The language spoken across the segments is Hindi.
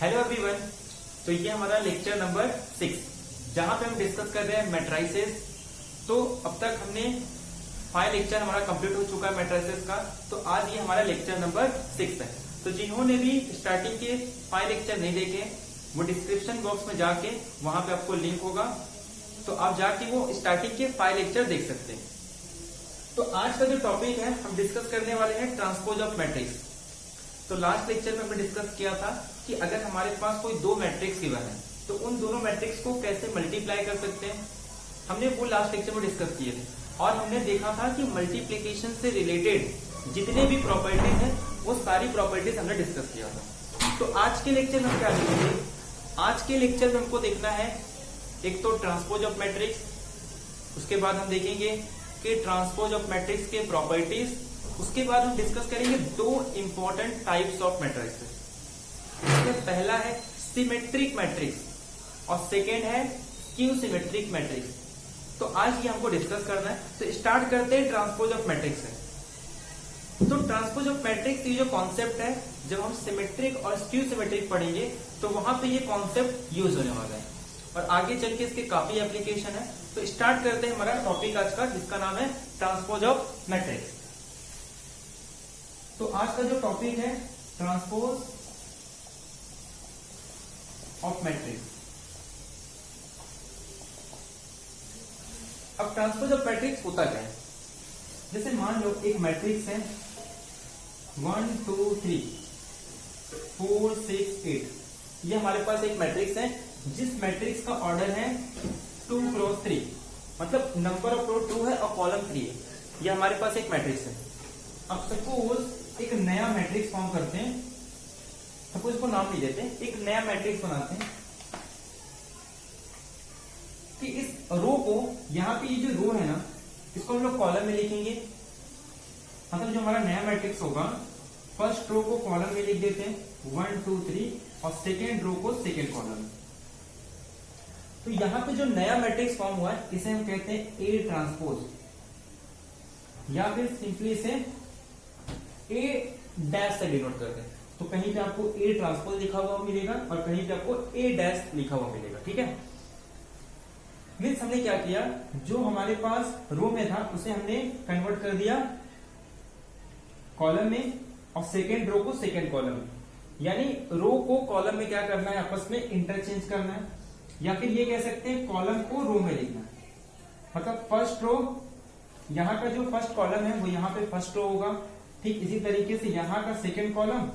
Hello everyone. तो ये हमारा लेक्चर नंबर 6 जहां पे हम डिस्कस कर रहे हैं मैट्राइसेस। तो अब तक हमने 5 लेक्चर हमारा कंप्लीट हो चुका है मैट्राइसेस का। तो आज ये हमारा लेक्चर नंबर 6 है। तो जिन्होंने भी स्टार्टिंग के 5 लेक्चर नहीं देखे वो डिस्क्रिप्शन बॉक्स में जाके वहां पे आपको लिंक होगा, तो आप जाके वो स्टार्टिंग के 5 लेक्चर देख सकते हैं। तो आज का जो टॉपिक है हम डिस्कस करने वाले हैं ट्रांसपोज ऑफ मैट्रिक्स। तो लास्ट लेक्चर में हमने डिस्कस किया था कि अगर हमारे पास कोई दो मैट्रिक्स गिवन है तो उन दोनों मैट्रिक्स को कैसे मल्टीप्लाई कर सकते हैं, हमने वो लास्ट लेक्चर में डिस्कस किए थे। और हमने देखा था कि मल्टीप्लीकेशन से रिलेटेड जितने भी प्रॉपर्टीज हैं वो सारी प्रॉपर्टीज हमने डिस्कस किया था। तो आज के लेक्चर में हम क्या देखेंगे? आज के लेक्चर में हमको देखना है एक तो ट्रांसपोज ऑफ मैट्रिक्स, उसके बाद हम देखेंगे कि ट्रांसपोज ऑफ मैट्रिक्स के प्रॉपर्टीज, उसके बाद हम डिस्कस करेंगे दो इंपॉर्टेंट टाइप्स ऑफ मैट्रिक्स। पहला है सिमेट्रिक मैट्रिक्स और सेकेंड है स्क्यू सिमेट्रिक मैट्रिक्स। तो आज ये हमको डिस्कस करना है। तो स्टार्ट करते हैं ट्रांसपोज ऑफ मैट्रिक्स से। तो ट्रांसपोज ऑफ मैट्रिक्स ये जो कॉन्सेप्ट है, जब हम सिमेट्रिक और स्क्यू सिमेट्रिक पढ़ेंगे तो वहां पे ये कॉन्सेप्ट यूज होने वाला है और आगे चल के इसके काफी एप्लीकेशन है। तो स्टार्ट करते हैं हमारा टॉपिक आज का, जिसका नाम है ट्रांसपोज ऑफ मैट्रिक्स। तो आज का जो टॉपिक है ट्रांसपोज ऑफ मैट्रिक्स। अब ट्रांसपोज ऑफ मैट्रिक्स होता क्या है? जैसे मान लो एक मैट्रिक्स है 1 2 3 4 6 8। ये हमारे पास एक मैट्रिक्स है जिस मैट्रिक्स का ऑर्डर है 2 क्रॉस 3, मतलब नंबर ऑफ रो 2 है और कॉलम 3 है। ये हमारे पास एक मैट्रिक्स है। अब सपोज एक नया मैट्रिक्स फॉर्म करते हैं, सपोज को नाम नहीं देते, एक नया मैट्रिक्स बनाते हैं कि इस रो को, यहाँ पे ये जो रो है ना, इसको हम लोग कॉलम में लिखेंगे। मतलब जो हमारा नया मैट्रिक्स होगा, फर्स्ट रो को कॉलम में लिख देते हैं 1 2 3 और सेकेंड रो को सेकेंड कॉलम में। तो यहाँ पे जो नया मैट्रिक्स फॉर्म हुआ है इसे हम कहते हैं ए ट्रांसपोज, या फिर सिंपली इसे ए डैश से डिनोट करते हैं। तो कहीं पे आपको ए ट्रांसपोज लिखा हुआ मिलेगा और कहीं पे आपको ए डैश लिखा हुआ मिलेगा। ठीक है, मीन्स हमने क्या किया, जो हमारे पास रो में था उसे हमने कन्वर्ट कर दिया कॉलम में और सेकेंड रो को सेकेंड कॉलम में। यानी रो को कॉलम में क्या करना है, आपस में इंटरचेंज करना है, या फिर ये कह सकते हैं कॉलम को रो में लिखना है। मतलब फर्स्ट रो, यहाँ का जो फर्स्ट कॉलम है वो यहाँ पे फर्स्ट रो होगा। ठीक इसी तरीके से यहाँ का सेकेंड कॉलम,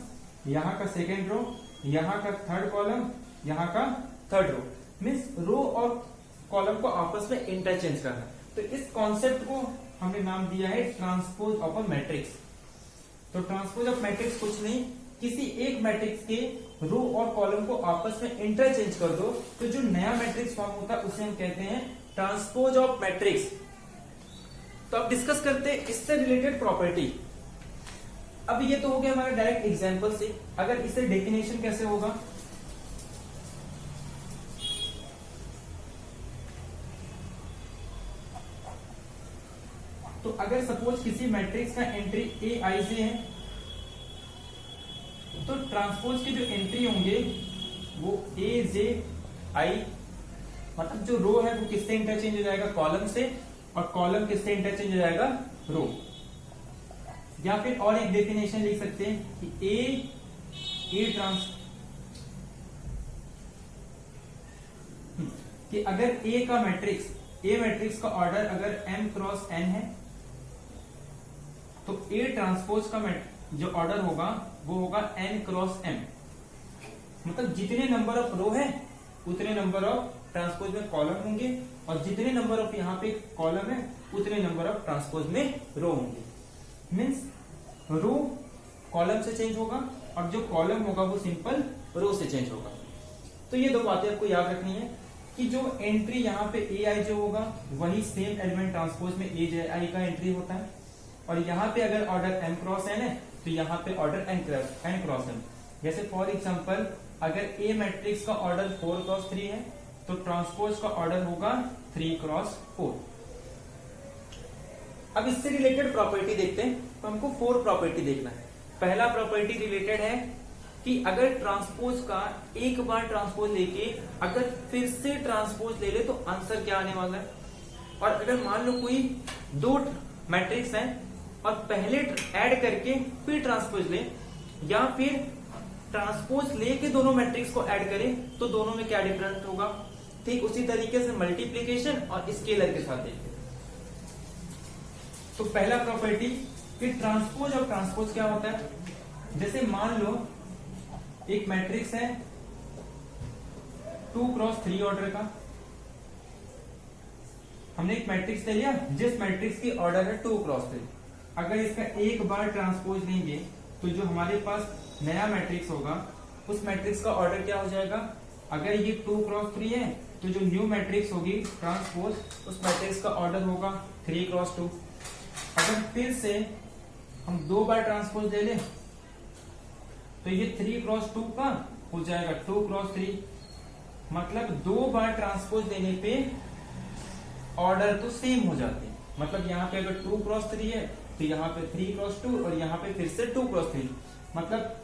यहाँ का सेकेंड रो, यहाँ का थर्ड कॉलम, यहाँ का थर्ड रो। मीन्स रो और कॉलम को आपस में इंटरचेंज करना। तो इस कॉन्सेप्ट को हमने नाम दिया है ट्रांसपोज ऑफ अ मैट्रिक्स। तो ट्रांसपोज ऑफ मैट्रिक्स कुछ नहीं, किसी एक मैट्रिक्स के रो और कॉलम को आपस में इंटरचेंज कर दो तो जो नया मैट्रिक्स फॉर्म होता है उसे हम कहते हैं ट्रांसपोज ऑफ मैट्रिक्स। तो अब डिस्कस करते हैं इससे रिलेटेड प्रॉपर्टी। अब ये तो हो गया हमारा डायरेक्ट एग्जांपल से। अगर इसे डेफिनेशन कैसे होगा, तो अगर सपोज किसी मैट्रिक्स का एंट्री ए आई जे है तो ट्रांसपोज के जो एंट्री होंगे वो ए जे आई, मतलब जो रो है वो किससे इंटरचेंज हो जाएगा, कॉलम से, और कॉलम किससे इंटरचेंज हो जाएगा, रो। या फिर और एक डेफिनेशन लिख सकते हैं कि ए ट्रांस, कि अगर ए का मैट्रिक्स, ए मैट्रिक्स का ऑर्डर अगर m क्रॉस n है तो ए ट्रांसपोज का जो ऑर्डर होगा वो होगा n क्रॉस m। मतलब जितने नंबर ऑफ रो है उतने नंबर ऑफ ट्रांसपोज में कॉलम होंगे और जितने नंबर ऑफ यहाँ पे कॉलम है उतने नंबर ऑफ ट्रांसपोज में रो होंगे। मीन्स रो कॉलम से चेंज होगा और जो कॉलम होगा वो सिंपल रो से चेंज होगा। तो ये दो बातें आपको याद रखनी है कि जो एंट्री यहाँ पे ए आई जो होगा वही सेम एलिमेंट ट्रांसपोज में ए जे आई का एंट्री होता है, और यहाँ पे अगर ऑर्डर m क्रॉस n है तो यहाँ पे ऑर्डर n क्रॉस n। जैसे फॉर एग्जांपल अगर ए मैट्रिक्स का ऑर्डर 4 क्रॉस 3 है तो ट्रांसपोज का ऑर्डर होगा 3 क्रॉस 4। अब इससे रिलेटेड प्रॉपर्टी देखते हैं। तो हमको 4 प्रॉपर्टी देखना है। पहला प्रॉपर्टी रिलेटेड है कि अगर ट्रांसपोज का एक बार ट्रांसपोज लेके अगर फिर से ट्रांसपोज ले ले तो आंसर क्या आने वाला है। और अगर मान लो कोई दो मैट्रिक्स है और पहले ऐड करके फिर ट्रांसपोज ले, या फिर ट्रांसपोज लेके दोनों मैट्रिक्स को ऐड करें तो दोनों में क्या डिफरेंस होगा। ठीक उसी तरीके से मल्टीप्लीकेशन और स्केलर के साथ देखते। तो पहला प्रॉपर्टी कि ट्रांसपोज और ट्रांसपोज क्या होता है। जैसे मान लो एक मैट्रिक्स है 2x3 ऑर्डर का, हमने एक मैट्रिक्स ले लिया जिस मैट्रिक्स की ऑर्डर है 2x3। अगर इसका एक बार ट्रांसपोज लेंगे तो जो हमारे पास नया मैट्रिक्स होगा उस मैट्रिक्स का ऑर्डर क्या हो जाएगा। अगर ये 2x3 है तो जो न्यू मैट्रिक्स होगी ट्रांसपोज उस मैट्रिक्स का ऑर्डर होगा 3x2। अगर फिर से हम दो बार ट्रांसपोज ले लें तो ये 3x2 का हो जाएगा 2x3। मतलब दो बार ट्रांसपोज लेने पे ऑर्डर तो सेम हो जाते हैं। मतलब यहाँ पे अगर 2x3 है तो यहाँ पे 3x2 और यहाँ पे फिर से 2x3। मतलब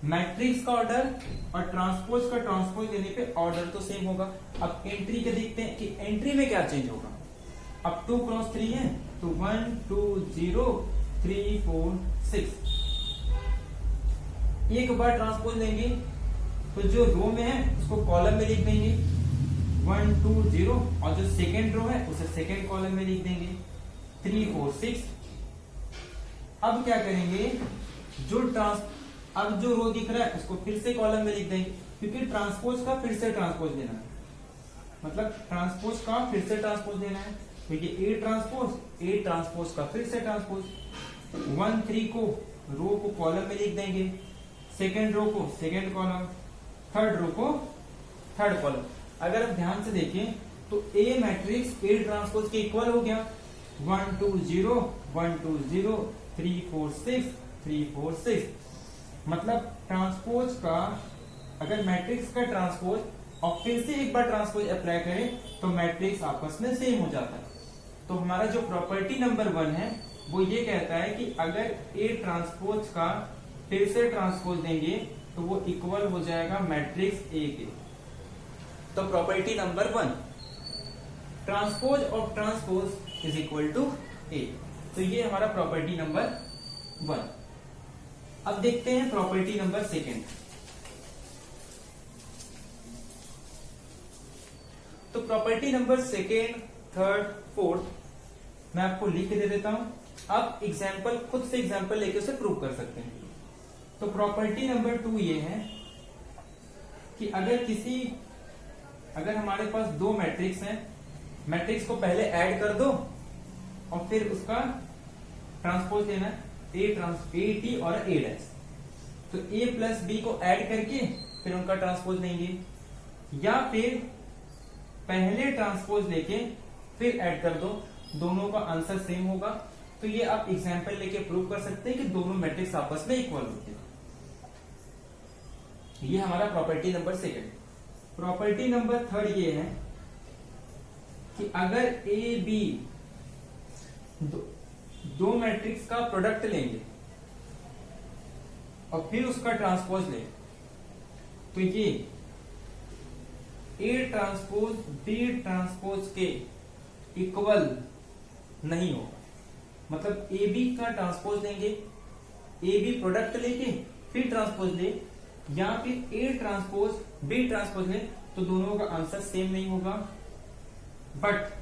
मैट्रिक्स का ऑर्डर और ट्रांसपोज का ट्रांसपोज लेने पे ऑर्डर तो सेम होगा। अब एंट्री के देखते हैं कि एंट्री में क्या चेंज होगा। अब 2x3 है तो 1 2 0 3 4 6। एक बार ट्रांसपोज लेंगे तो जो रो में है उसको कॉलम में लिख देंगे 1 2 0 और जो सेकेंड रो है उसे सेकेंड कॉलम में लिख देंगे 3 4 6। अब क्या करेंगे, अब जो रो दिख रहा है उसको फिर से कॉलम में लिख देंगे, क्योंकि ट्रांसपोज का फिर से ट्रांसपोज लेना है। मतलब ट्रांसपोज का फिर से ट्रांसपोज लेना है तो ये ए ट्रांसपोज का फिर से ट्रांसपोज। 1 3 को रो को कॉलम में लिख देंगे, सेकेंड रो को सेकेंड कॉलम, थर्ड रो को थर्ड कॉलम। अगर आप ध्यान से देखें तो ए मैट्रिक्स ए ट्रांसपोज के इक्वल हो गया 1 2 0 1 2 0 3 4 6 3 4 6। मतलब ट्रांसपोज का अगर मैट्रिक्स का ट्रांसपोज और फिर से एक बार ट्रांसपोज अप्लाई करें तो मैट्रिक्स आपस में सेम हो जाता है। तो हमारा जो प्रॉपर्टी नंबर 1 है वो ये कहता है कि अगर ए ट्रांसपोज का फिर से ट्रांसपोज देंगे तो वो इक्वल हो जाएगा मैट्रिक्स ए के। तो property number 1 transpose of transpose is equal to A. तो ये हमारा प्रॉपर्टी नंबर 1। अब देखते हैं प्रॉपर्टी नंबर 2। तो प्रॉपर्टी नंबर 2, 3, 4 मैं आपको लिख के दे देता हूं। आप एग्जाम्पल खुद से एग्जाम्पल लेके उसे प्रूव कर सकते हैं। तो प्रॉपर्टी नंबर 2 ये है कि अगर हमारे पास दो मैट्रिक्स हैं, मैट्रिक्स को पहले ऐड कर दो और फिर उसका ट्रांसपोज लेना है ए टी और ए डैश। तो ए प्लस बी को ऐड करके फिर उनका ट्रांसपोज लेंगे, या फिर पहले ट्रांसपोज लेके फिर ऐड कर दो, दोनों का आंसर सेम होगा। तो ये आप एग्जाम्पल लेके प्रूव कर सकते हैं कि दोनों मैट्रिक्स आपस में इक्वल होते हैं। ये हमारा प्रॉपर्टी नंबर 2। प्रॉपर्टी नंबर 3 ये है कि अगर ए बी दो मैट्रिक्स का प्रोडक्ट लेंगे और फिर उसका ट्रांसपोज ले तो ये ए ट्रांसपोज बी ट्रांसपोज के इक्वल नहीं होगा। मतलब ए बी का ट्रांसपोज लेंगे, ए बी प्रोडक्ट लेके फिर ट्रांसपोज ले, या फिर ए ट्रांसपोज बी ट्रांसपोज ले तो दोनों का आंसर सेम नहीं होगा। बट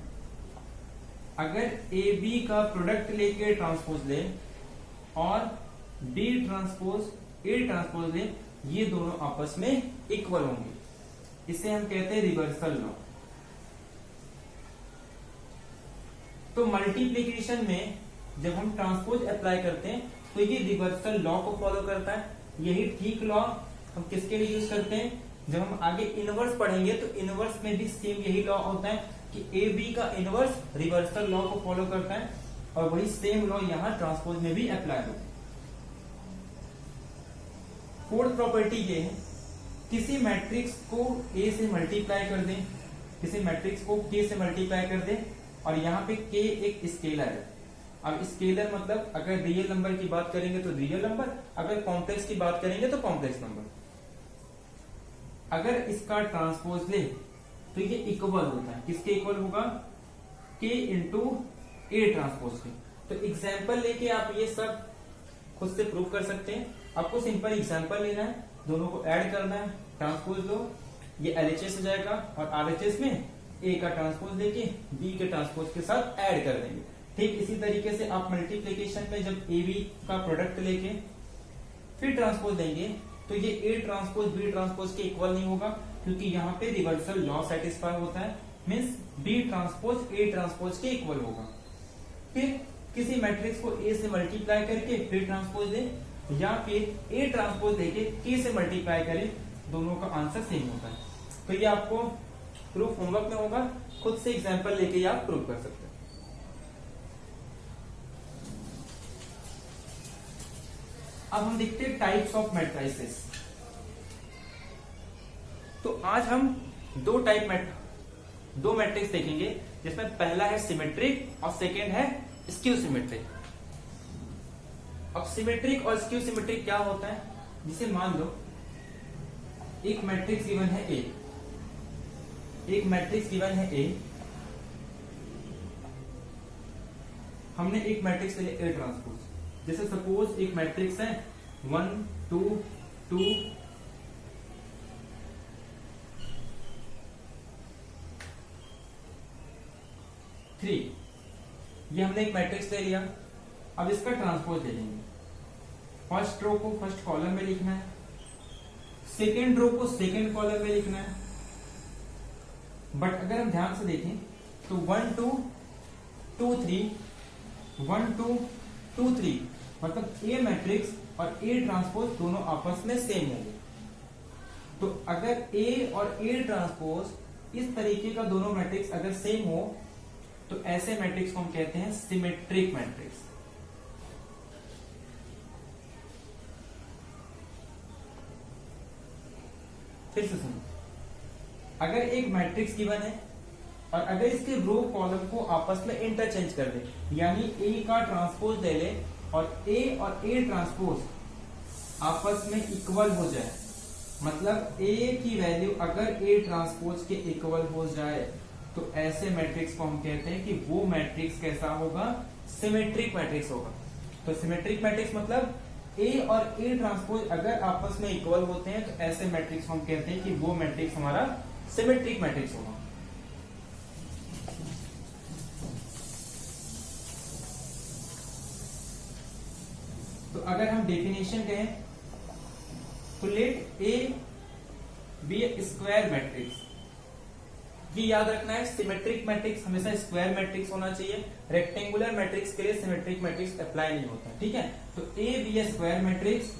अगर ए बी का प्रोडक्ट लेके ट्रांसपोज ले और बी ट्रांसपोज ए ट्रांसपोज ले, ये दोनों आपस में इक्वल होंगे। इसे हम कहते हैं रिवर्सल लॉ। तो मल्टीप्लीकेशन में जब हम ट्रांसपोज अप्लाई करते हैं तो ये रिवर्सल लॉ को फॉलो करता है। यही ठीक लॉ हम किसके लिए यूज करते हैं, जब हम आगे इनवर्स पढ़ेंगे तो इनवर्स में भी सेम यही लॉ होता है कि ए बी का इनवर्स रिवर्सल लॉ को फॉलो करता है, और वही सेम लॉ यहाँ ट्रांसपोज में भी अप्लाई होता है। फोर्थ प्रॉपर्टी ये है, किसी मैट्रिक्स को ए से मल्टीप्लाई कर दें, किसी मैट्रिक्स को के से मल्टीप्लाई कर दें, और यहाँ पे के एक स्केलर है अब स्केलर मतलब अगर रियल नंबर की बात करेंगे तो रियल नंबर, अगर कॉम्प्लेक्स की बात करेंगे तो कॉम्प्लेक्स नंबर। अगर इसका ट्रांसपोज ले तो ये इक्वल होता है, किसके इक्वल होगा, k इंटू ए ट्रांसपोज के। तो एग्जाम्पल लेके आप ये सब खुद से प्रूव कर सकते हैं। आपको सिंपल एग्जाम्पल लेना है, दोनों को ऐड करना है, ट्रांसपोज लो, ये LHS हो जाएगा और RHS में ए का ट्रांसपोज लेके बी के ट्रांसपोज के साथ ऐड कर देंगे। ठीक इसी तरीके से आप मल्टीप्लीकेशन में जब AB का प्रोडक्ट लेके फिर ट्रांसपोज देंगे तो ये A ट्रांसपोज B ट्रांसपोज के इक्वल नहीं होगा, क्योंकि यहाँ पे रिवर्सल लॉ सेटिस्फाई होता है, means B transpose A transpose के इक्वल होगा। फिर किसी मैट्रिक्स को A से मल्टीप्लाई करके फिर ट्रांसपोज दे, या फिर A ट्रांसपोज लेके K से मल्टीप्लाई करे, दोनों का आंसर सेम होता है। तो ये आपको प्रूफ होमवर्क में होगा, खुद से एग्जांपल लेके आप प्रूव कर सकते हैं। अब हम देखते हैं टाइप्स ऑफ मैट्रिसेस। तो आज हम दो मैट्रिक्स देखेंगे, जिसमें पहला है सिमेट्रिक और सेकेंड है स्क्यू सिमेट्रिक। अब सिमेट्रिक और स्क्यू सिमेट्रिक क्या होता है, जिसे मान लो एक मैट्रिक्स गिवन है A, एक मैट्रिक्स गिवन है A, हमने एक मैट्रिक्स ले लिया A ट्रांसपोज। जैसे सपोज एक मैट्रिक्स है 1 2 2 3, ये हमने एक मैट्रिक्स ले लिया। अब इसका ट्रांसपोज ले लेंगे, फर्स्ट रो को फर्स्ट कॉलम में लिखना है, सेकेंड रो को सेकेंड कॉलम में लिखना है। बट अगर हम ध्यान से देखें तो 1 2 2 3 1 2 2 3 मतलब A मैट्रिक्स और A ट्रांसपोज दोनों आपस में सेम होंगे। तो अगर A और A ट्रांसपोज इस तरीके का दोनों मैट्रिक्स अगर सेम हो तो ऐसे मैट्रिक्स को हम कहते हैं सिमेट्रिक मैट्रिक्स। फिर से सुनो, अगर एक मैट्रिक्स गिवन है और अगर इसके रो कॉलम को आपस में इंटरचेंज कर दे, यानी A का ट्रांसपोज ले ले और A और A ट्रांसपोज आपस में इक्वल हो जाए, मतलब A की वैल्यू अगर A ट्रांसपोज के इक्वल हो जाए, तो ऐसे मैट्रिक्स को हम कहते हैं कि वो मैट्रिक्स कैसा होगा, सिमेट्रिक मैट्रिक्स होगा। तो सिमेट्रिक मैट्रिक्स मतलब A और A ट्रांसपोज अगर आपस में इक्वल होते हैं, तो ऐसे मैट्रिक्स को हम कहते हैं कि वो मैट्रिक्स हमारा सिमेट्रिक मैट्रिक्स होगा। तो अगर हम डेफिनेशन कहें तो let A be a square matrix, ये याद रखना है, सिमेट्रिक मैट्रिक्स हमेशा स्क्वायर मैट्रिक्स होना चाहिए। रेक्टेंगुलर मैट्रिक्स के लिए सिमेट्रिक मैट्रिक्स अप्लाई नहीं होता, ठीक है। तो A be a square matrix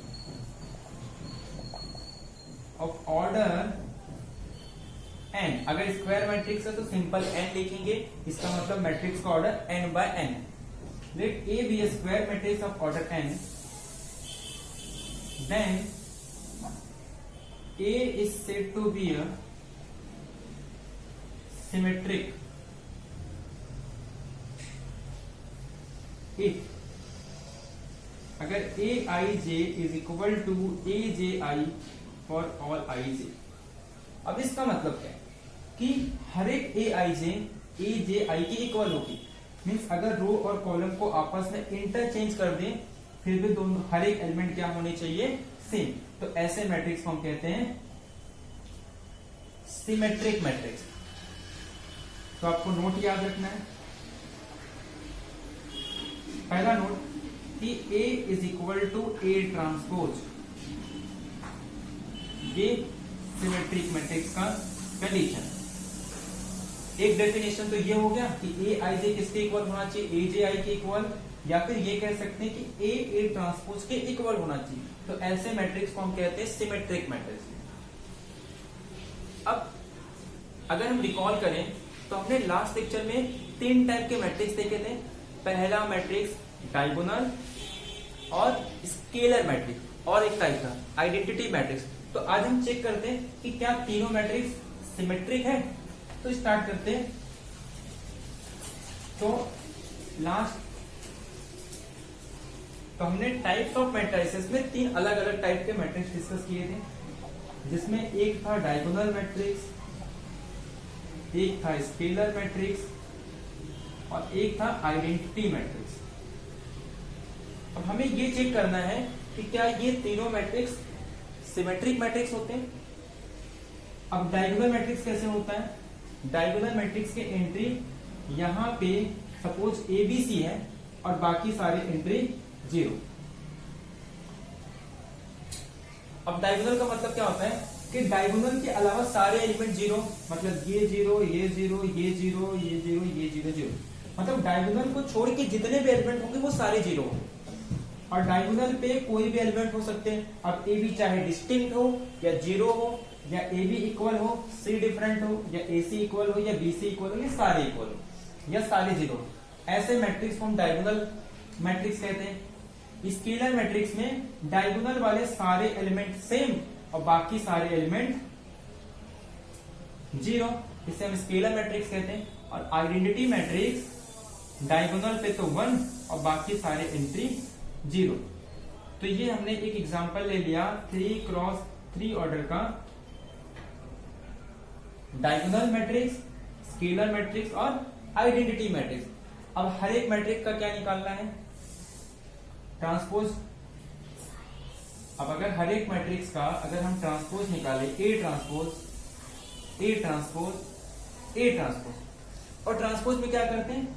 of order n, अगर स्क्वायर मैट्रिक्स है तो सिंपल n लिखेंगे, इसका मतलब मैट्रिक्स का order n by n। Let A be a square matrix of order n, then A is said to be a symmetric if अगर Aij is equal to Aj for all Ij। अब इसका मतलब क्या है कि हर एक Aij Aj के इक्वल होगी, मीन्स अगर रो और कॉलम को आपस में इंटरचेंज कर दें फिर भी दोनों हर एक एलिमेंट क्या होने चाहिए, सेम। तो ऐसे मैट्रिक्स को हम कहते हैं सिमेट्रिक मैट्रिक्स। तो आपको नोट याद रखना है, पहला नोट कि A is equal to A transpose, ये सिमेट्रिक मैट्रिक्स का कंडीशन। एक डेफिनेशन तो ये हो गया कि A I J किसके इक्वल होना चाहिए, A J I के इक्वल, या फिर ये कह सकते हैं कि A A ट्रांसपोज के इक्वल होना चाहिए। तो ऐसे मैट्रिक्स को हम कहते हैं सिमेट्रिक मैट्रिक्स। अब अगर हम रिकॉल करें तो हमने लास्ट लेक्चर में 3 टाइप के मैट्रिक्स देखे थे। पहला मैट्रिक्स डायगोनल और स्केलर मैट्रिक्स, और एक टाइप था आइडेंटिटी मैट्रिक्स। तो आज हम चेक करते हैं कि क्या तीनों मैट्रिक्स सिमेट्रिक है। तो स्टार्ट करते हैं। तो लास्ट तो हमने टाइप्स ऑफ मैट्रिसेस में 3 अलग अलग टाइप के मैट्रिक्स डिस्कस किए थे, जिसमें एक था डायगोनल मैट्रिक्स, एक था स्केलर मैट्रिक्स और एक था आइडेंटिटी मैट्रिक्स। अब हमें ये चेक करना है कि क्या ये तीनों मैट्रिक्स सिमेट्रिक मैट्रिक्स होते हैं। अब डायगोनल मैट्रिक्स कैसे होता है? डायगोनल मैट्रिक्स के एंट्री यहां पे सपोज ABC है और बाकी सारे एंट्री 0। अब डायगोनल का मतलब क्या होता है कि डायगोनल के अलावा सारे एलिमेंट 0, मतलब ये 0, ये 0, ये 0, ये 0, ये 0, 0, मतलब डायगोनल को छोड़ के जितने भी एलिमेंट होंगे वो सारे 0 होंगे। और डायगोनल पे कोई भी एलिमेंट हो सकते हैं। अब AB चाहे डिस्टिंक्ट हो या 0 हो या AB इक्वल हो, C डिफरेंट हो या AC इक्वल हो या BC इक्वल हो या सारे इक्वल हो या सारे 0, ऐसे मैट्रिक्स को हम डायगोनल मैट्रिक्स कहते हैं। स्केलर मैट्रिक्स में डायगोनल वाले सारे एलिमेंट सेम और बाकी सारे एलिमेंट 0, इसे हम स्केलर मैट्रिक्स कहते हैं। और आइडेंटिटी मैट्रिक्स डायगोनल पे तो 1 और बाकी सारे एंट्री 0। तो ये हमने एक एग्जांपल ले लिया 3x3 ऑर्डर का डायगोनल मैट्रिक्स, स्केलर मैट्रिक्स और आइडेंटिटी मैट्रिक्स। अब हर एक मैट्रिक्स का क्या निकालना है? ट्रांसपोज। अब अगर हर एक मैट्रिक्स का अगर हम ट्रांसपोज निकाले, A transpose, A transpose, A transpose, और ट्रांसपोज में क्या करते हैं?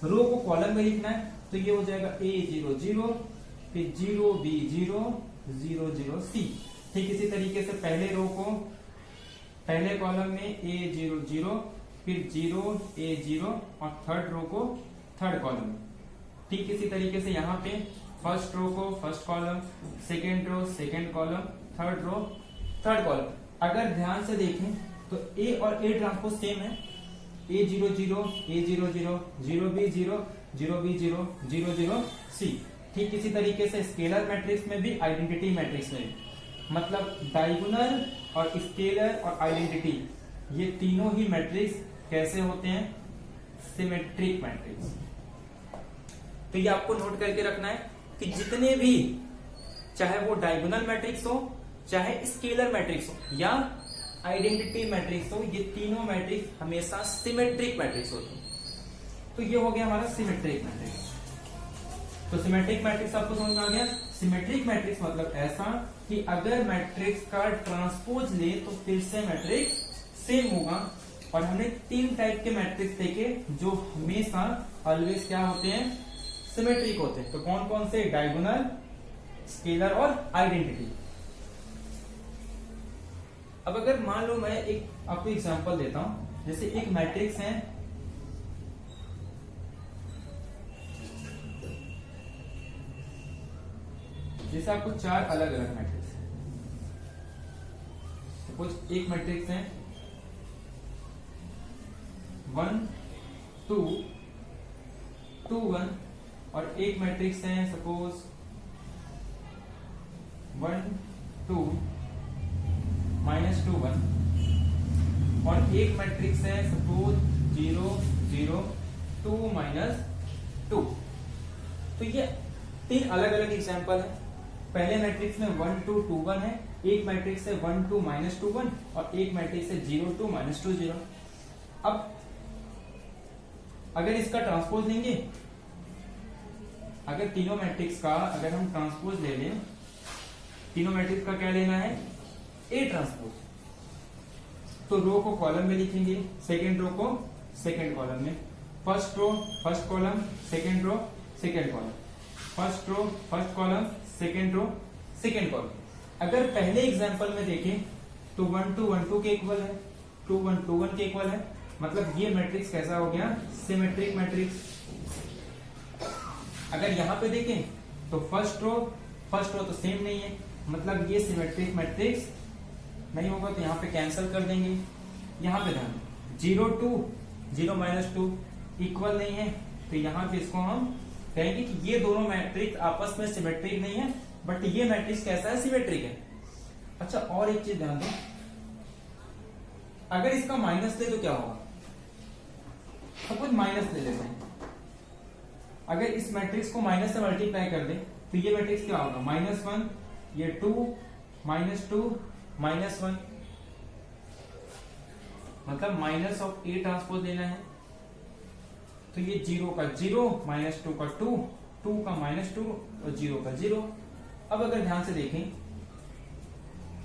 रो को कॉलम में लिखना है, तो ये हो जाएगा A0 0, फिर 0B 0, 0 0 C। ठीक इसी तरीके से पहले रो को पहले कॉलम में A0 0, फिर 0 A0 और थर्ड रो को थर्ड कॉलम में। ठीक इसी तरीके से यहाँ पे फर्स्ट रो को first column, second row second column, third row third column. अगर ध्यान से देखें तो A और A ट्रांसपोज सेम है, A0 0, A0 0, 0B 0, 0B 0, 0 0 C। ठीक इसी तरीके से स्केलर मैट्रिक्स में भी, आइडेंटिटी मैट्रिक्स में भी, मतलब डायगोनल और स्केलर और आइडेंटिटी, ये तीनों ही मैट्रिक्स कैसे होते हैं? Symmetric matrix. तो ये आपको नोट करके रखना है कि जितने भी, चाहे वो डायगोनल मैट्रिक्स हो, चाहे स्केलर मैट्रिक्स हो या आइडेंटिटी मैट्रिक्स हो, ये तीनों मैट्रिक्स हमेशा सिमेट्रिक मैट्रिक्स होते हैं। तो ये हो गया हमारा सिमेट्रिक मैट्रिक्स। तो सिमेट्रिक मैट्रिक्स आपको समझ में आ गया। सिमेट्रिक मैट्रिक्स मतलब ऐसा कि अगर मैट्रिक्स का ट्रांसपोज ले तो फिर से मैट्रिक्स सेम होगा। और हमने 3 टाइप के मैट्रिक्स देखे जो हमेशा ऑलवेज क्या होते हैं? सिमेट्रिक होते हैं। तो कौन कौन से? डायगोनल, स्केलर और आइडेंटिटी। अब अगर मान लो मैं एक आपको एग्जांपल देता हूं, जैसे एक मैट्रिक्स है, जैसे आपको 4 अलग अलग मैट्रिक्स है। सपोज एक मैट्रिक्स है 1 2 2 1, और एक मैट्रिक्स है सपोज 1 2 -2 1, और एक मैट्रिक्स है सपोज 0 0 2 -2। तो ये 3 अलग अलग एग्जांपल है। पहले मैट्रिक्स में 1 2 2 1 है, एक मैट्रिक्स है 1 2 -2 1 और एक मैट्रिक्स है 0 2 -2 0। अब अगर इसका ट्रांसपोज लेंगे, अगर तीनों मैट्रिक्स का अगर हम ट्रांसपोज ले लें, तीनों मैट्रिक्स का क्या लेना है? A transpose. तो रो को कॉलम में लिखेंगे, सेकेंड रो को सेकेंड कॉलम में, first row first column, second row second column, first row first column, second row second column. अगर पहले एग्जांपल में देखें तो 1 2 1 2 के इक्वल है, 2 1 2 1 के इक्वल है, मतलब ये मैट्रिक्स कैसा हो गया? Symmetric matrix. अगर यहां पे देखें तो फर्स्ट रो तो सेम नहीं है, मतलब ये सिमेट्रिक मैट्रिक्स नहीं होगा, तो यहां पे कैंसिल कर देंगे। यहां पे ध्यान 0 2 0 -2 इक्वल नहीं है, तो यहां पे इसको हम कहेंगे कि ये दोनों मैट्रिक्स आपस में सिमेट्रिक नहीं है, बट ये मैट्रिक्स कैसा है? सिमेट्रिक है। अच्छा, और एक चीज ध्यान दो, अगर इसका माइनस ले तो क्या होगा? सपोज माइनस ले लेते हैं, अगर इस मैट्रिक्स को माइनस से मल्टीप्लाई कर दें तो ये मैट्रिक्स क्या होगा, -1, ये 2, -2, -1, मतलब माइनस ऑफ ए ट्रांसपोज लेना है। तो ये 0 का 0, -2 का 2, 2 का -2 और 0 का 0। अब अगर ध्यान से देखें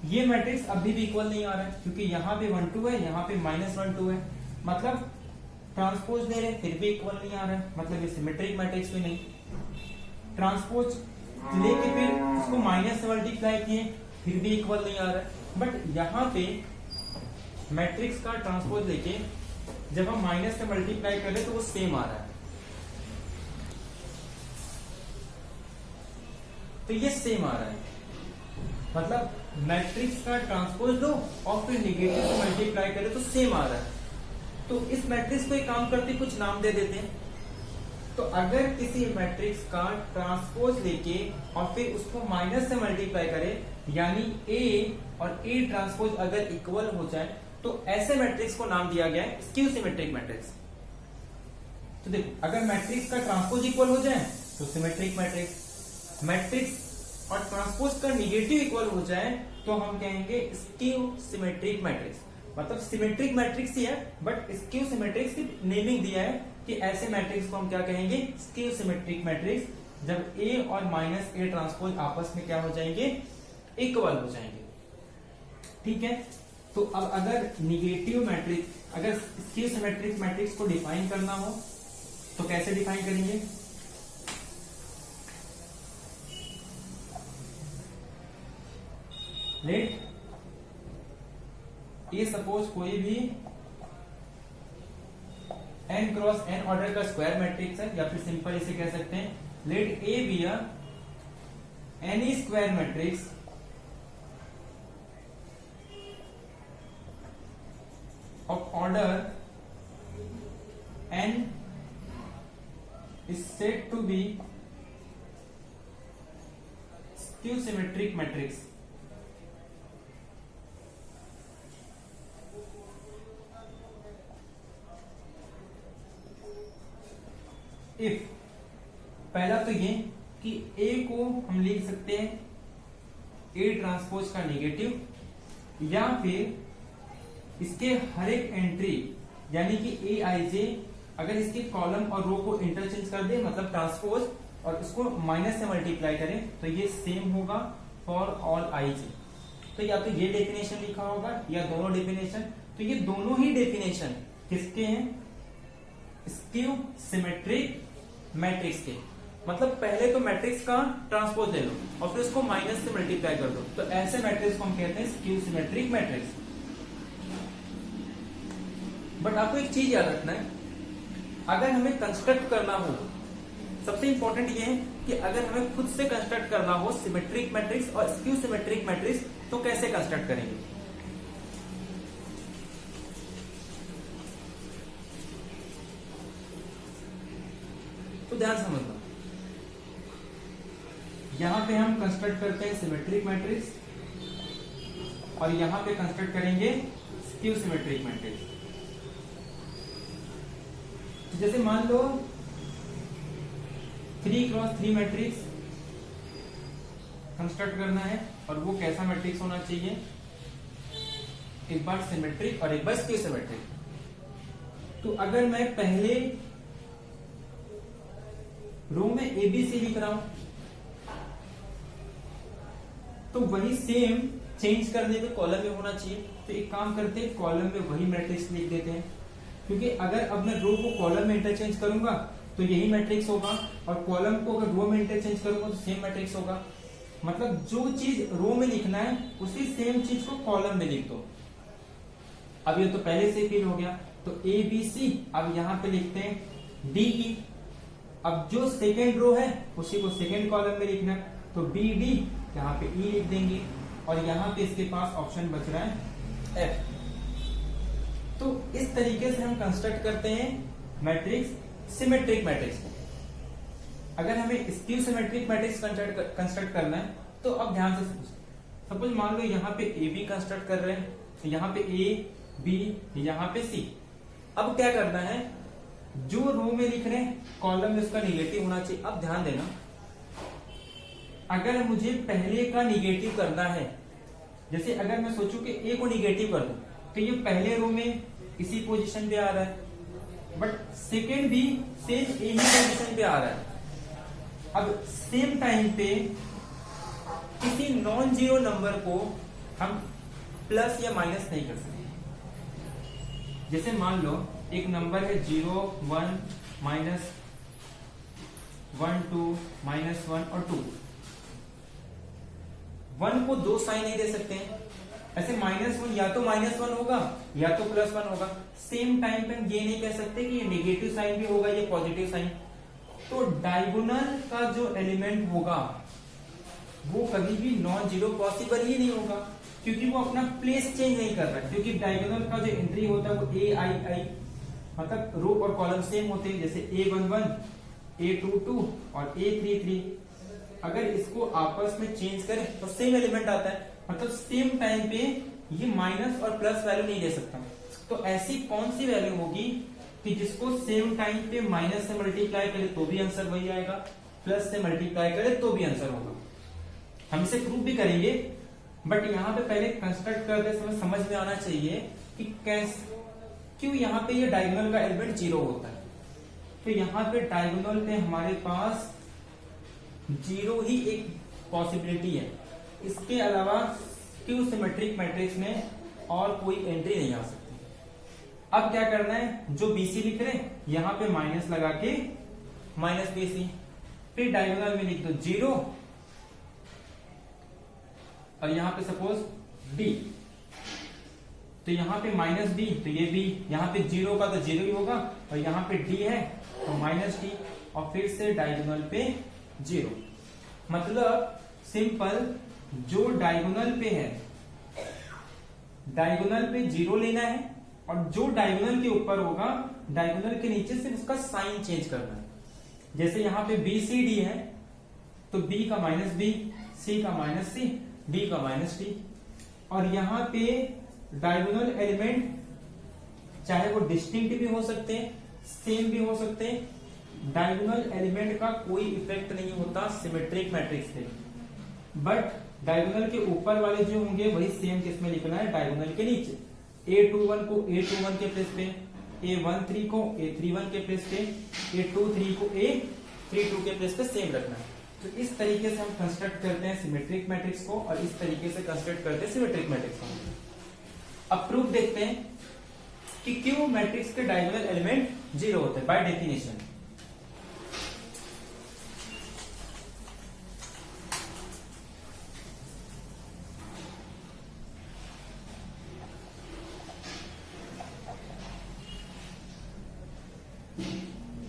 ये मैट्रिक्स अभी भी इक्वल नहीं आ रहा है, क्योंकि यहाँ पे 1 2 है, यहाँ पे -1 2 है, मतलब ट्रांसपोज ले रहे फिर भी इक्वल नहीं आ रहा है, मतलब ये सिमेट्रिक मैट्रिक्स भी नहीं। ट्रांसपोज लेके फिर उसको माइनस से मल्टीप्लाई किए फिर भी इक्वल नहीं आ रहा है। बट यहाँ पे मैट्रिक्स का ट्रांसपोज लेके जब हम माइनस से मल्टीप्लाई कर रहे तो वो सेम आ रहा है, तो ये सेम आ रहा है, मतलब मैट्रिक्स का ट्रांसपोज लो और फिर निगेटिव से मल्टीप्लाई करें तो सेम आ रहा है। तो इस मैट्रिक्स को एक काम करते कुछ नाम दे देते हैं। तो अगर किसी मैट्रिक्स का ट्रांसपोज लेके और फिर उसको माइनस से मल्टीप्लाई करें, यानी ए और ए ट्रांसपोज अगर इक्वल हो जाए तो ऐसे मैट्रिक्स को नाम दिया गया है स्क्यू सिमेट्रिक मैट्रिक्स। तो देखो, अगर मैट्रिक्स का ट्रांसपोज इक्वल हो जाए तो सिमेट्रिक मैट्रिक्स, मैट्रिक्स और ट्रांसपोज का निगेटिव इक्वल हो जाए तो हम कहेंगे स्क्यू सिमेट्रिक मैट्रिक्स। मतलब सिमेट्रिक मैट्रिक्स ही है बट स्क्यू सिमेट्रिक सिर्फ नेमिंग दिया है कि ऐसे मैट्रिक्स को हम क्या कहेंगे, स्क्यू सिमेट्रिक मैट्रिक्स, जब ए और माइनस ए ट्रांसपोज आपस में क्या हो जाएंगे, इक्वल हो जाएंगे। ठीक है, तो अब अगर निगेटिव मैट्रिक्स, अगर स्क्यू सिमेट्रिक मैट्रिक्स को डिफाइन करना हो तो कैसे डिफाइन करेंगे, लेट ए सपोज कोई भी n क्रॉस n ऑर्डर का स्क्वायर मैट्रिक्स है, या फिर सिंपल इसे कह सकते हैं let A be a any square matrix of order n is said to be skew symmetric matrix। If पहला तो ये कि a को हम लिख सकते हैं a ट्रांसपोज का नेगेटिव, या फिर इसके हर एक एंट्री यानी कि ए आई जे अगर इसके कॉलम और रो को इंटरचेंज कर दे, मतलब ट्रांसपोज, और इसको माइनस से मल्टीप्लाई करें तो ये सेम होगा फॉर ऑल आई जे। तो या तो ये डेफिनेशन लिखा होगा या दोनों डेफिनेशन। तो ये दोनों ही डेफिनेशन किसके हैं, स्क्यू सिमेट्रिक मैट्रिक्स के। मतलब पहले तो मैट्रिक्स का ट्रांसपोज ले लो और फिर उसको माइनस से मल्टीप्लाई कर दो, तो ऐसे मैट्रिक्स को हम कहते हैं स्क्यू सिमेट्रिक मैट्रिक्स। बट आपको एक चीज याद रखना है, अगर हमें कंस्ट्रक्ट करना हो, सबसे इंपॉर्टेंट ये है कि अगर हमें खुद से कंस्ट्रक्ट करना हो सिमेट्रिक मैट्रिक्स और स्क्यू सिमेट्रिक मैट्रिक्स, तो कैसे कंस्ट्रक्ट करेंगे। तो ध्यान समझना, यहां पे हम कंस्ट्रक्ट करते हैं सिमेट्रिक मैट्रिक्स और यहां पे कंस्ट्रक्ट करेंगे स्क्यू सिमेट्रिक मैट्रिक्स। तो जैसे मान लो 3x3 मैट्रिक्स कंस्ट्रक्ट करना है, और वो कैसा मैट्रिक्स होना चाहिए, एक बार सिमेट्रिक और एक बार स्क्यू सिमेट्रिक। तो अगर मैं पहले रो में एबीसी लिख रहा हूं तो वही सेम चेंज करने पे कॉलम में होना चाहिए। तो एक काम करते हैं, कॉलम में वही मैट्रिक्स लिख देते हैं, क्योंकि अगर अब मैं रो को कॉलम में इंटरचेंज करूंगा तो यही मैट्रिक्स होगा, और कॉलम को अगर रो में इंटरचेंज करूंगा तो सेम मैट्रिक्स होगा। मतलब जो चीज रो में लिखना है उसी सेम चीज को कॉलम में लिख दो। अब ये तो पहले से फिल हो गया, तो ए बी सी, अब यहां पे लिखते हैं डी ई। अब जो सेकेंड रो है उसी को सेकेंड कॉलम में लिखना है, तो बी डी यहाँ पे ई लिख देंगे, और यहाँ पे इसके पास ऑप्शन बच रहा है एफ। तो इस तरीके से हम कंस्ट्रक्ट करते हैं मैट्रिक्स सिमेट्रिक मैट्रिक्स। अगर हमें स्क्यू सिमेट्रिक मैट्रिक्स कंस्ट्रक्ट करना है तो अब ध्यान से सपोज मान लो यहाँ पे ए बी कंस्ट्रक्ट कर रहे हैं, तो यहाँ पे ए बी, यहाँ पे सी। अब क्या करना है, जो रो में लिख रहे हैं कॉलम में उसका निगेटिव होना चाहिए। अब ध्यान देना, अगर मुझे पहले का निगेटिव करना है, जैसे अगर मैं सोचूं कि ए को निगेटिव कर दूं, तो ये पहले रो में इसी पोजीशन पे आ रहा है, बट सेकेंड भी सेम ए ही पोजीशन पे आ रहा है। अब सेम टाइम पे किसी नॉन जीरो नंबर को हम प्लस या माइनस नहीं कर सकते। जैसे मान लो एक नंबर है 0, 1, -1, 2, -1 और 2। 1 को दो साइन नहीं दे सकते हैं, ऐसे -1 या तो -1 होगा या तो +1 होगा। सेम टाइम पे हम ये नहीं कह सकते कि ये नेगेटिव साइन भी होगा ये पॉजिटिव साइन। तो डायगोनल का जो एलिमेंट होगा वो कभी भी नॉन जीरो पॉसिबल ही नहीं होगा, क्योंकि वो अपना प्लेस चेंज नहीं कर रहा है। क्योंकि डायगोनल का जो एंट्री होता है वो A, I, मतलब रो और कॉलम सेम होते हैं, जैसे A11, A22 और A33। अगर इसको आपस में चेंज करें तो सेम एलिमेंट आता है, मतलब सेम टाइम पे ये माइनस और प्लस वैल्यू नहीं दे सकता। तो ऐसी कौन सी वैल्यू होगी कि जिसको सेम टाइम पे माइनस से मल्टीप्लाई करे तो भी आंसर वही आएगा, प्लस से मल्टीप्लाई करे तो भी आंसर होगा। हम इसे प्रूव भी करेंगे, बट यहाँ पे पहले कंस्ट्रक्ट करते समय समझ में आना चाहिए कि कैसे, क्यों यहाँ पे ये डायगोनल का एलिमेंट 0 होता है। तो यहाँ पे डायगोनल पे हमारे पास 0 ही एक पॉसिबिलिटी है, इसके अलावा क्यू सिमेट्रिक मैट्रिक्स में और कोई एंट्री नहीं आ सकती। अब क्या करना है, जो BC लिख रहे हैं यहाँ पे माइनस लगा के -BC, फिर डायगोनल में लिख दो 0 और यहाँ पे सपोज B, तो यहाँ पे -B, तो ये B, यहाँ पे 0 का तो 0 ही होगा, और यहाँ पे D है तो -D, और फिर से डायगोनल पे 0। मतलब सिंपल, जो डायगोनल पे है डायगोनल पे 0 लेना है, और जो डायगोनल के ऊपर होगा डायगोनल के नीचे से उसका साइन चेंज करना है। जैसे यहाँ पे BCD है तो B का -B, C का -C, D का -D, और यहाँ पे डायगोनल एलिमेंट चाहे वो डिस्टिंक्ट भी हो सकते हैं, सेम भी हो सकते हैं। डायगोनल एलिमेंट का कोई इफेक्ट नहीं होता सिमेट्रिक मैट्रिक्स पे, बट डायगोनल के ऊपर वाले जो होंगे वही सेम किसमें लिखना है, डायगोनल के नीचे। A21 को A21 के प्लेस पे, A13 को A31 के प्लेस पे, A23 को A32 के प्लेस पे सेम रखना है। तो इस तरीके से हम कंस्ट्रक्ट करते हैं सिमेट्रिक मैट्रिक्स को, और इस तरीके से कंस्ट्रक्ट करते हैं सिमेट्रिक मैट्रिक्स को। अब प्रूफ देखते हैं कि क्यों मैट्रिक्स के डायगोनल एलिमेंट 0 होते हैं बाय डेफिनेशन।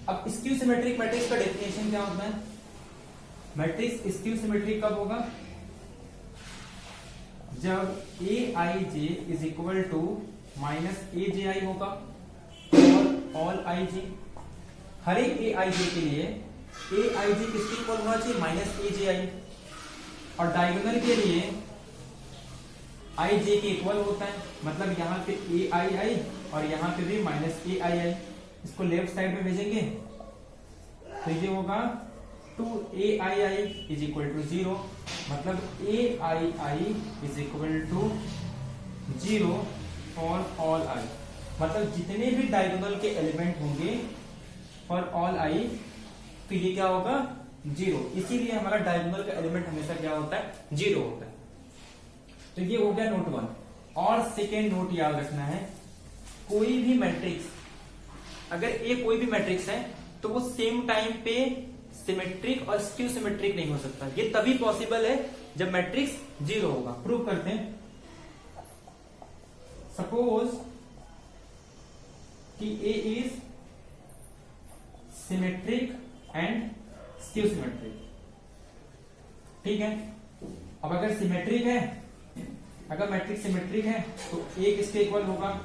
अब स्क्यू सिमेट्रिक मैट्रिक्स का डेफिनेशन क्या होता है? मैट्रिक्स स्क्यू सिमेट्रिक कब होगा? जब Aij is equal to -Aj होगा और ऑल Ij। हर एक Aij के लिए Aij किसके इक्वल होना चाहिए? -Aj। और डायगोनल के लिए Ij के इक्वल होता है, मतलब यहाँ पे Ai और यहाँ पे भी -Ai। इसको लेफ्ट साइड में भेजेंगे तो ये होगा 2Aii इज इक्वल टू 0, मतलब Aii is equal to 0 for all I। मतलब जितने भी डायगोनल के एलिमेंट होंगे फॉर ऑल I, तो ये क्या होगा? 0। इसीलिए हमारा डायगोनल का एलिमेंट हमेशा क्या होता है? 0 होता है। तो ये हो गया नोट 1। और सेकेंड नोट याद रखना है, कोई भी मैट्रिक्स, अगर ए कोई भी मैट्रिक्स है तो वो सेम टाइम पे सिमेट्रिक और स्क्यू सिमेट्रिक नहीं हो सकता। ये तभी पॉसिबल है जब मैट्रिक्स 0 होगा। प्रूव करते हैं। सपोज कि A is symmetric and skew symmetric, ठीक है। अब अगर सिमेट्रिक है, अगर मैट्रिक्स सिमेट्रिक है तो ए किसके इक्वल होगा?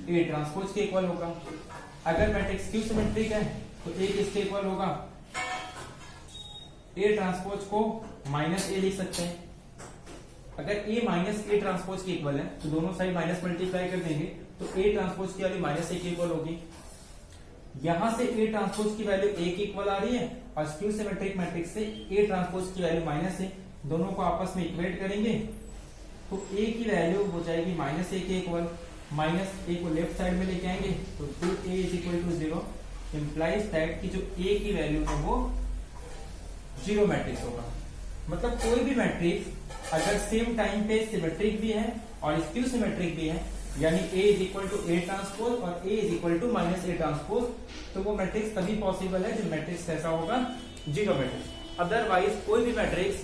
ए ट्रांसपोज के इक्वल होगा। अगर मैट्रिक्स स्क्यू सिमेट्रिक है तो ए किसके इक्वल होगा? ए ट्रांसपोज को -A लिख सकते हैं। अगर ए -A ट्रांसपोज के इक्वल है तो दोनों साइड माइनस मल्टीप्लाई कर देंगे तो ए ट्रांसपोज की वाली -A के इक्वल होगी। यहां से ए ट्रांसपोज की वैल्यू ए के इक्वल आ रही है और स्क्यू सिमेट्रिक मैट्रिक्स से ए ट्रांसपोज की वैल्यू माइनस है, दोनों को आपस में इक्वेट करेंगे तो ए की वैल्यू हो जाएगी माइनस ए के इक्वल, माइनस ए को लेफ्ट साइड में लेके आएंगे तो 2a is equal to 0 implies that कि जो ए की वैल्यू है वो जीरो मैट्रिक्स होगा। मतलब कोई भी मैट्रिक्स अगर सेम टाइम पे सिमेट्रिक भी है और स्क्यू सिमेट्रिक भी है, यानी A is equal to A transpose और A is equal to minus A transpose, तो वो मैट्रिक्स तभी पॉसिबल है जब मैट्रिक्स कैसा होगा, जीरो मैट्रिक्स। अदरवाइज कोई भी मैट्रिक्स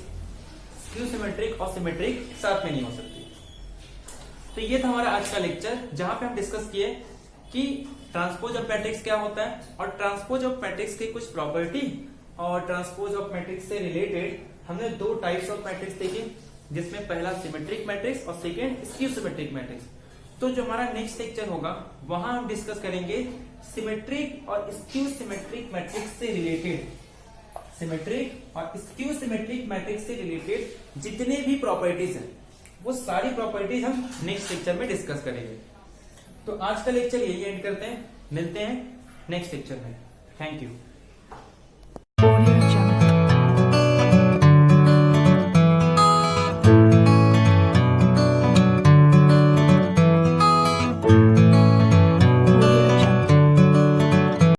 स्क्यू सिमेट्रिक और सिमेट्रिक साथ में नहीं हो सकती। तो ये था हमारा आज का लेक्चर, जहां पे हम डिस्कस किए कि ट्रांसपोज ऑफ मैट्रिक्स क्या होता है और ट्रांसपोज ऑफ मैट्रिक्स की कुछ प्रॉपर्टी और ट्रांसपोज ऑफ मैट्रिक्स से रिलेटेड हमने दो टाइप्स ऑफ मैट्रिक्स देखे, जिसमें पहला सिमेट्रिक मैट्रिक्स और सेकेंड स्क्यू सिमेट्रिक मैट्रिक्स। तो जो हमारा नेक्स्ट लेक्चर होगा वहां हम डिस्कस करेंगे सिमेट्रिक और स्क्यू सिमेट्रिक मैट्रिक्स से रिलेटेड, सिमेट्रिक और स्क्यू सिमेट्रिक मैट्रिक्स से रिलेटेड जितने भी प्रॉपर्टीज हैं वो सारी प्रॉपर्टीज हम नेक्स्ट लेक्चर में डिस्कस करेंगे। तो आज का लेक्चर यही एंड करते हैं, मिलते हैं नेक्स्ट लेक्चर में। Thank you.